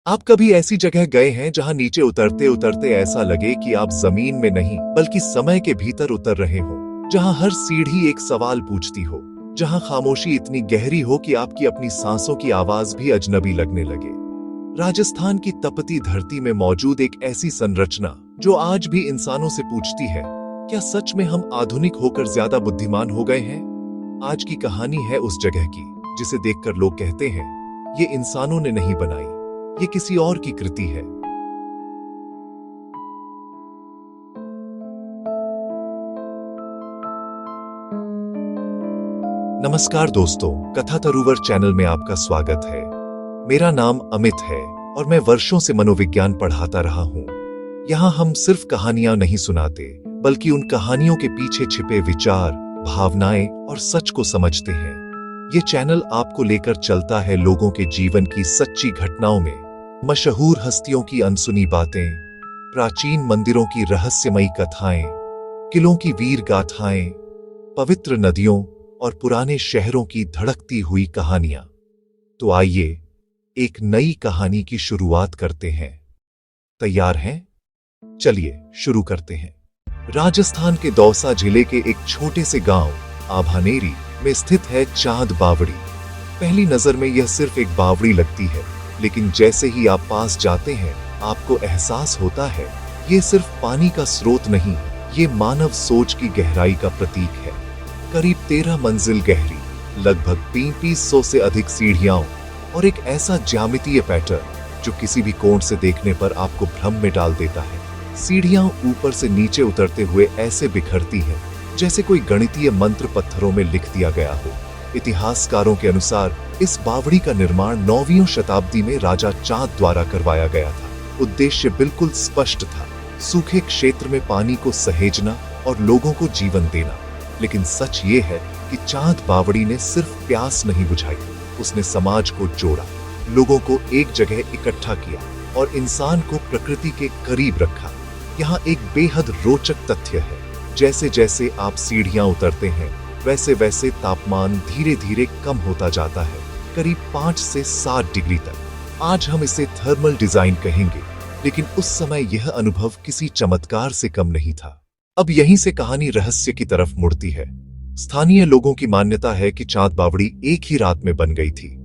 आप कभी ऐसी जगह गए हैं जहां नीचे उतरते उतरते ऐसा लगे कि आप जमीन में नहीं बल्कि समय के भीतर उतर रहे हो, जहां हर सीढ़ी एक सवाल पूछती हो, जहां खामोशी इतनी गहरी हो कि आपकी अपनी सांसों की आवाज भी अजनबी लगने लगे। राजस्थान की तपती धरती में मौजूद एक ऐसी संरचना जो आज भी इंसानों से पूछती है, क्या सच में हम आधुनिक होकर ज्यादा बुद्धिमान हो गए हैं? आज की कहानी है उस जगह की जिसे देखकर लोग कहते हैं, ये इंसानों ने नहीं बनाई, ये किसी और की कृति है। नमस्कार दोस्तों, कथा तरुवर चैनल में आपका स्वागत है। मेरा नाम अमित है और मैं वर्षों से मनोविज्ञान पढ़ाता रहा हूं। यहां हम सिर्फ कहानियां नहीं सुनाते, बल्कि उन कहानियों के पीछे छिपे विचार, भावनाएं और सच को समझते हैं। ये चैनल आपको लेकर चलता है लोगों के जीवन की सच्ची घटनाओं में, मशहूर हस्तियों की अनसुनी बातें, प्राचीन मंदिरों की रहस्यमयी कथाएं, किलों की वीर गाथाएं, पवित्र नदियों और पुराने शहरों की धड़कती हुई कहानियां। तो आइए एक नई कहानी की शुरुआत करते हैं। तैयार हैं? चलिए शुरू करते हैं। राजस्थान के दौसा जिले के एक छोटे से गांव आभानेरी में स्थित है चांद बावड़ी। पहली नजर में यह सिर्फ एक बावड़ी लगती है, लेकिन जैसे ही आप पास जाते हैं आपको एहसास होता है ये सिर्फ पानी का स्रोत नहीं, ये मानव सोच की गहराई का प्रतीक है। करीब 13 मंजिल गहरी, लगभग 300 से अधिक सीढ़ियां और एक ऐसा ज्यामितीय पैटर्न जो किसी भी कोण से देखने पर आपको भ्रम में डाल देता है। सीढ़ियां ऊपर से नीचे उतरते हुए ऐसे बिखरती हैं जैसे कोई गणितीय मंत्र पत्थरों में लिख दिया गया हो। इतिहासकारों के अनुसार इस बावड़ी का निर्माण 9वीं शताब्दी में राजा चांद द्वारा करवाया गया था। उद्देश्य बिल्कुल स्पष्ट था, सूखे क्षेत्र में पानी को सहेजना और लोगों को जीवन देना। लेकिन सच ये है कि चांद बावड़ी ने सिर्फ प्यास नहीं बुझाई, उसने समाज को जोड़ा, लोगों को एक जगह इकट्ठा किया और इंसान को प्रकृति के करीब रखा। यहाँ एक बेहद रोचक तथ्य है, जैसे जैसे आप सीढ़ियां उतरते हैं वैसे वैसे तापमान धीरे धीरे कम होता जाता है, करीब 5 से 7 डिग्री तक। आज हम इसे थर्मल डिजाइन कहेंगे, लेकिन उस समय यह अनुभव किसी चमत्कार से कम नहीं था। अब यहीं से कहानी रहस्य की तरफ मुड़ती है। स्थानीय लोगों की मान्यता है कि चांद बावड़ी एक ही रात में बन गई थी।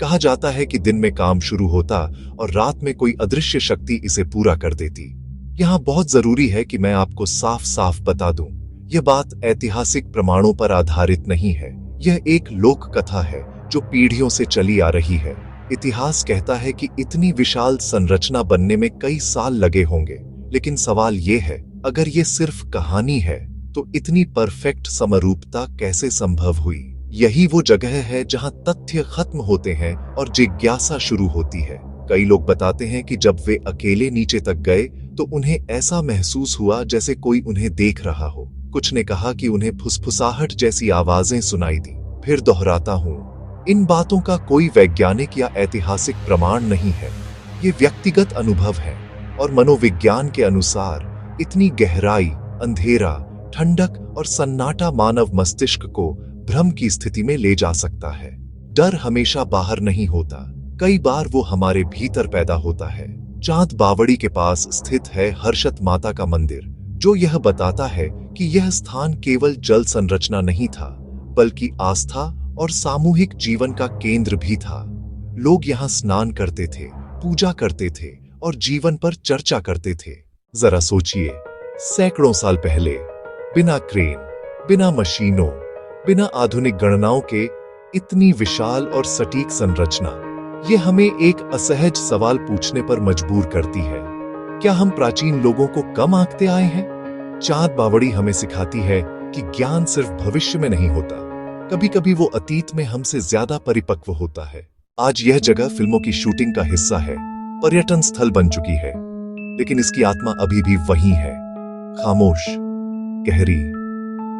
कहा जाता है कि दिन में काम शुरू होता और रात में कोई अदृश्य शक्ति इसे पूरा कर देती। यहाँ बहुत जरूरी है कि मैं आपको साफ साफ बता दूं, यह बात ऐतिहासिक प्रमाणों पर आधारित नहीं है। यह एक लोक कथा है जो पीढ़ियों से चली आ रही है। इतिहास कहता है कि इतनी विशाल संरचना बनने में कई साल लगे होंगे, लेकिन सवाल यह है, अगर ये सिर्फ कहानी है तो इतनी परफेक्ट समरूपता कैसे संभव हुई? यही वो जगह है जहां तथ्य खत्म होते हैं और जिज्ञासा शुरू होती है। कई लोग बताते हैं कि जब वे अकेले नीचे तक गए तो उन्हें ऐसा महसूस हुआ जैसे कोई उन्हें देख रहा हो। कुछ ने कहा कि उन्हें फुसफुसाहट जैसी आवाजें सुनाई दी। फिर दोहराता हूं, इन बातों का कोई वैज्ञानिक या ऐतिहासिक प्रमाण नहीं है, ये व्यक्तिगत अनुभव है। और मनोविज्ञान के अनुसार इतनी गहराई, अंधेरा, ठंडक और सन्नाटा मानव मस्तिष्क को भ्रम की स्थिति में ले जा सकता है। डर हमेशा बाहर नहीं होता, कई बार वो हमारे भीतर पैदा होता है। चांद बावड़ी के पास स्थित है हर्षत माता का मंदिर, जो यह बताता है कि यह स्थान केवल जल संरचना नहीं था, बल्कि आस्था और सामूहिक जीवन का केंद्र भी था। लोग यहाँ स्नान करते थे, पूजा करते थे और जीवन पर चर्चा करते थे। जरा सोचिए, सैकड़ों साल पहले बिना क्रेन, बिना मशीनों, बिना आधुनिक गणनाओं के इतनी विशाल और सटीक संरचना, ये हमें एक असहज सवाल पूछने पर मजबूर करती है। क्या हम प्राचीन लोगों को कम आंकते आए हैं? चांद बावड़ी हमें सिखाती है कि ज्ञान सिर्फ भविष्य में नहीं होता, कभी कभी वो अतीत में हमसे ज्यादा परिपक्व होता है। आज यह जगह फिल्मों की शूटिंग का हिस्सा है, पर्यटन स्थल बन चुकी है, लेकिन इसकी आत्मा अभी भी वही है, खामोश, गहरी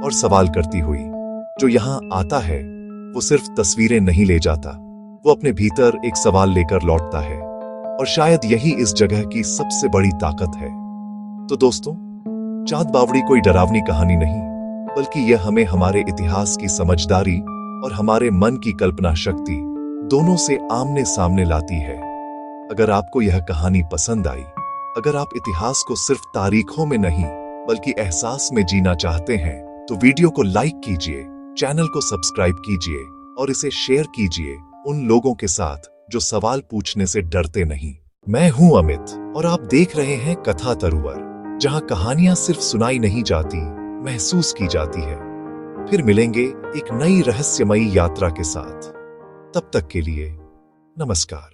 और सवाल करती हुई। जो यहाँ आता है वो सिर्फ तस्वीरें नहीं ले जाता, वो अपने भीतर एक सवाल लेकर लौटता है। और शायद यही इस जगह की सबसे बड़ी ताकत है। तो दोस्तों, चांद बावड़ी कोई डरावनी कहानी नहीं, बल्कि यह हमें हमारे इतिहास की समझदारी और हमारे मन की कल्पना शक्ति दोनों से आमने सामने लाती है। अगर आपको यह कहानी पसंद आई, अगर आप इतिहास को सिर्फ तारीखों में नहीं बल्कि एहसास में जीना चाहते हैं, तो वीडियो को लाइक कीजिए, चैनल को सब्सक्राइब कीजिए और इसे शेयर कीजिए उन लोगों के साथ जो सवाल पूछने से डरते नहीं। मैं हूं अमित और आप देख रहे हैं कथा तरुवर, जहां कहानियां सिर्फ सुनाई नहीं जाती, महसूस की जाती है। फिर मिलेंगे एक नई रहस्यमयी यात्रा के साथ। तब तक के लिए नमस्कार।